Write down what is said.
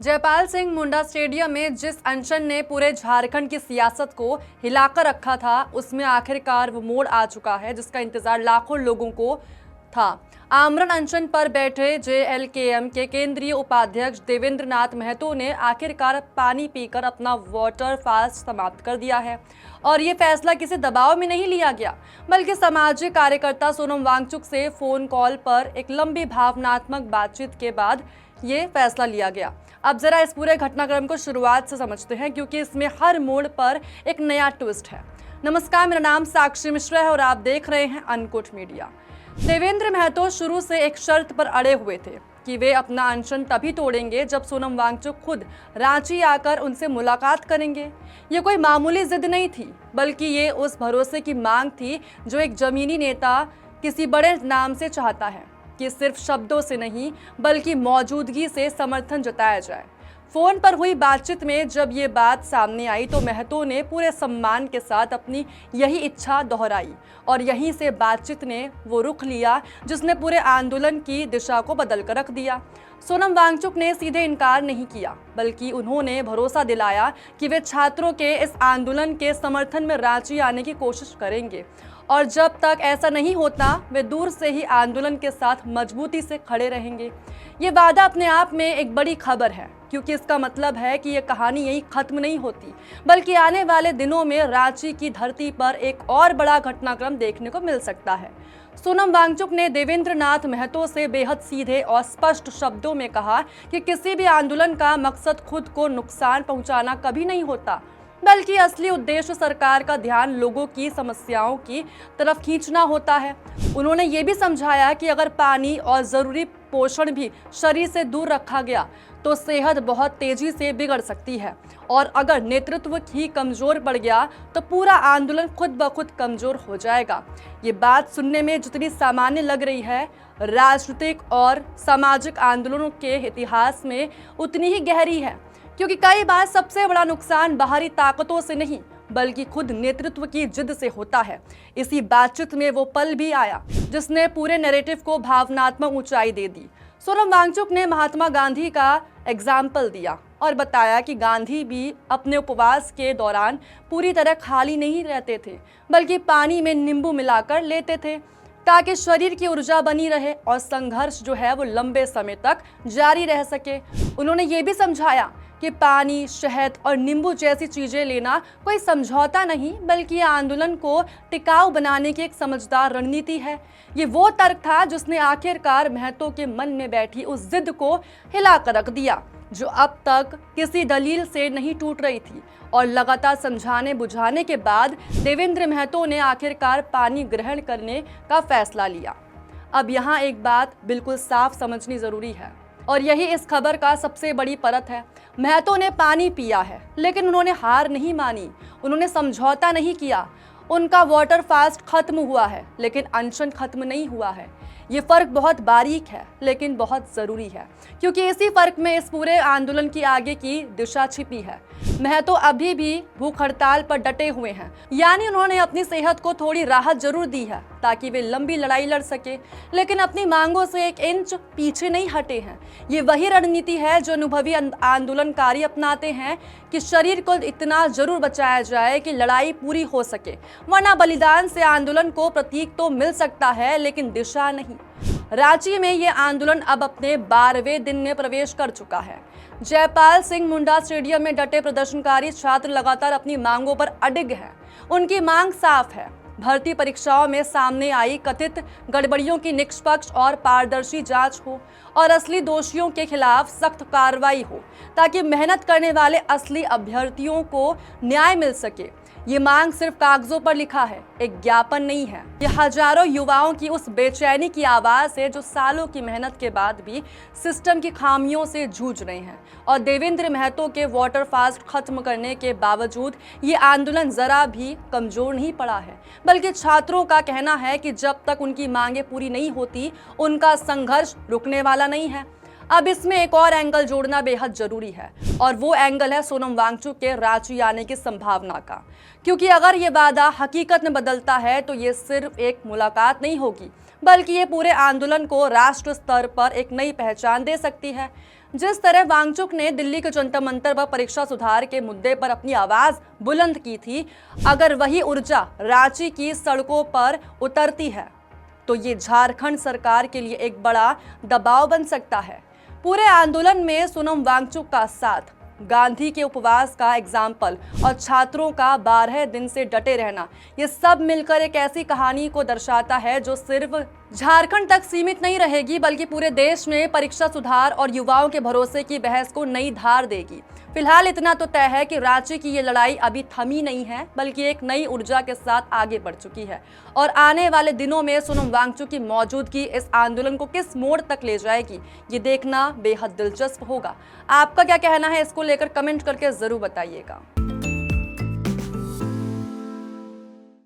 Jaipal Singh Munda stadium में जिस अनशन ने पूरे झारखंड की सियासत को हिलाकर रखा था, उसमें आखिरकार वो मोड़ आ चुका है जिसका इंतजार लाखों लोगों को था। आमरण अनशन पर बैठे जेएलकेएम के केंद्रीय उपाध्यक्ष देवेंद्र नाथ महतो ने आखिरकार पानी पीकर अपना वाटर फास्ट समाप्त कर दिया है। और ये फैसला किसी दबाव में नहीं लिया गया, बल्कि सामाजिक कार्यकर्ता सोनम वांगचुक से फोन कॉल पर एक लंबी भावनात्मक बातचीत के बाद ये फैसला लिया गया। अब जरा इस पूरे घटनाक्रम को शुरुआत से समझते हैं, क्योंकि इसमें हर मोड़ पर एक नया ट्विस्ट है। नमस्कार, मेरा नाम साक्षी मिश्रा है और आप देख रहे हैं अनकुट मीडिया। देवेंद्र महतो शुरू से एक शर्त पर अड़े हुए थे कि वे अपना अनशन तभी तोड़ेंगे जब सोनम वांगचुक खुद रांची आकर उनसे मुलाकात करेंगे। ये कोई मामूली जिद नहीं थी, बल्कि ये उस भरोसे की मांग थी जो एक जमीनी नेता किसी बड़े नाम से चाहता है कि सिर्फ शब्दों से नहीं बल्कि मौजूदगी से समर्थन जताया जाए। फोन पर हुई बातचीत में जब ये बात सामने आई तो महतो ने पूरे सम्मान के साथ अपनी यही इच्छा दोहराई और यहीं से बातचीत ने वो रुख लिया जिसने पूरे आंदोलन की दिशा को बदल कर रख दिया। सोनम वांगचुक ने सीधे इनकार नहीं किया, बल्कि उन्होंने भरोसा दिलाया कि वे छात्रों के इस आंदोलन के समर्थन में रांची आने की कोशिश करेंगे और जब तक ऐसा नहीं होता वे दूर से ही आंदोलन के साथ मजबूती से खड़े रहेंगे। ये वादा अपने आप में एक बड़ी खबर है, क्योंकि इसका मतलब है कि ये कहानी यहीं खत्म नहीं होती, बल्कि आने वाले दिनों में रांची की धरती पर एक और बड़ा घटनाक्रम देखने को मिल सकता है। सोनम वांगचुक ने देवेंद्र नाथ महतो से बेहद सीधे और स्पष्ट शब्दों में कहा कि किसी भी आंदोलन का मकसद खुद को नुकसान पहुंचाना कभी नहीं होता, बल्कि असली उद्देश्य सरकार का ध्यान लोगों की समस्याओं की तरफ खींचना होता है। उन्होंने ये भी समझाया कि अगर पानी और ज़रूरी पोषण भी शरीर से दूर रखा गया तो सेहत बहुत तेजी से बिगड़ सकती है, और अगर नेतृत्व ही कमज़ोर पड़ गया तो पूरा आंदोलन खुद ब खुद कमज़ोर हो जाएगा। ये बात सुनने में जितनी सामान्य लग रही है, राजनीतिक और सामाजिक आंदोलनों के इतिहास में उतनी ही गहरी है, क्योंकि कई बार सबसे बड़ा नुकसान बाहरी ताकतों से नहीं बल्कि खुद नेतृत्व की जिद से होता है। इसी बातचीत में वो पल भी आया जिसने पूरे नैरेटिव को भावनात्मक ऊंचाई दे दी। सोनम वांगचुक ने महात्मा गांधी का एग्जाम्पल दिया और बताया कि गांधी भी अपने उपवास के दौरान पूरी तरह खाली नहीं रहते थे, बल्कि पानी में नींबू मिलाकर लेते थे ताकि शरीर की ऊर्जा बनी रहे और संघर्ष जो है वो लंबे समय तक जारी रह सके। उन्होंने ये भी समझाया कि पानी, शहद और नींबू जैसी चीजें लेना कोई समझौता नहीं, बल्कि आंदोलन को टिकाऊ बनाने की एक समझदार रणनीति है। ये वो तर्क था जिसने आखिरकार महतो के मन में बैठी उस जिद को हिलाकर रख दिया जो अब तक किसी दलील से नहीं टूट रही थी। और लगातार समझाने बुझाने के बाद देवेंद्र महतो ने आखिरकार पानी ग्रहण करने का फैसला लिया। अब यहाँ एक बात बिल्कुल साफ समझनी जरूरी है, और यही इस खबर का सबसे बड़ी परत है। महतो ने पानी पिया है, लेकिन उन्होंने हार नहीं मानी, उन्होंने समझौता नहीं किया। उनका वाटर फास्ट खत्म हुआ है, लेकिन अनशन खत्म नहीं हुआ है। ये फर्क बहुत बारीक है, लेकिन बहुत ज़रूरी है, क्योंकि इसी फर्क में इस पूरे आंदोलन की आगे की दिशा छिपी है। महतो अभी भी भूख हड़ताल पर डटे हुए हैं, यानी उन्होंने अपनी सेहत को थोड़ी राहत जरूर दी है ताकि वे लंबी लड़ाई लड़ सके, लेकिन अपनी मांगों से एक इंच पीछे नहीं हटे हैं। ये वही रणनीति है जो अनुभवी आंदोलनकारी अपनाते हैं कि शरीर को इतना जरूर बचाया जाए कि लड़ाई पूरी हो सके, वरना बलिदान से आंदोलन को प्रतीक तो मिल सकता है लेकिन दिशा नहीं। रांची में ये आंदोलन अब अपने 12वें दिन में प्रवेश कर चुका है। जयपाल सिंह मुंडा स्टेडियम में डटे प्रदर्शनकारी छात्र लगातार अपनी मांगों पर अडिग हैं। उनकी मांग साफ है, भर्ती परीक्षाओं में सामने आई कथित गड़बड़ियों की निष्पक्ष और पारदर्शी जांच हो और असली दोषियों के खिलाफ सख्त कार्रवाई हो, ताकि मेहनत करने वाले असली अभ्यर्थियों को न्याय मिल सके। ये मांग सिर्फ कागजों पर लिखा है, एक ज्ञापन नहीं है। ये हजारों युवाओं की उस बेचैनी की आवाज़ है जो सालों की मेहनत के बाद भी सिस्टम की खामियों से जूझ रहे हैं। और देवेंद्र महतो के वाटर फास्ट खत्म करने के बावजूद ये आंदोलन जरा भी कमजोर नहीं पड़ा है, बल्कि छात्रों का कहना है कि जब तक उनकी मांगें पूरी नहीं होती उनका संघर्ष रुकने वाला नहीं है। अब इसमें एक और एंगल जोड़ना बेहद जरूरी है, और वो एंगल है सोनम वांगचुक के रांची आने की संभावना का। क्योंकि अगर ये वादा हकीकत में बदलता है तो ये सिर्फ एक मुलाकात नहीं होगी, बल्कि ये पूरे आंदोलन को राष्ट्र स्तर पर एक नई पहचान दे सकती है। जिस तरह वांगचुक ने दिल्ली के जंतर मंतर पर परीक्षा सुधार के मुद्दे पर अपनी आवाज बुलंद की थी, अगर वही ऊर्जा रांची की सड़कों पर उतरती है तो ये झारखंड सरकार के लिए एक बड़ा दबाव बन सकता है। पूरे आंदोलन में सोनम वांगचुक का साथ, गांधी के उपवास का एग्जाम्पल और छात्रों का 12 दिन से डटे रहना, ये सब मिलकर एक ऐसी कहानी को दर्शाता है जो सिर्फ झारखंड तक सीमित नहीं रहेगी बल्कि पूरे देश में परीक्षा सुधार और युवाओं के भरोसे की बहस को नई धार देगी। फिलहाल इतना तो तय है कि रांची की ये लड़ाई अभी थमी नहीं है बल्कि एक नई ऊर्जा के साथ आगे बढ़ चुकी है और आने वाले दिनों में सोनम वांगचुक की मौजूदगी इस आंदोलन को किस मोड़ तक ले जाएगी, ये देखना बेहद दिलचस्प होगा। आपका क्या कहना है इसको लेकर कमेंट करके जरूर बताइएगा।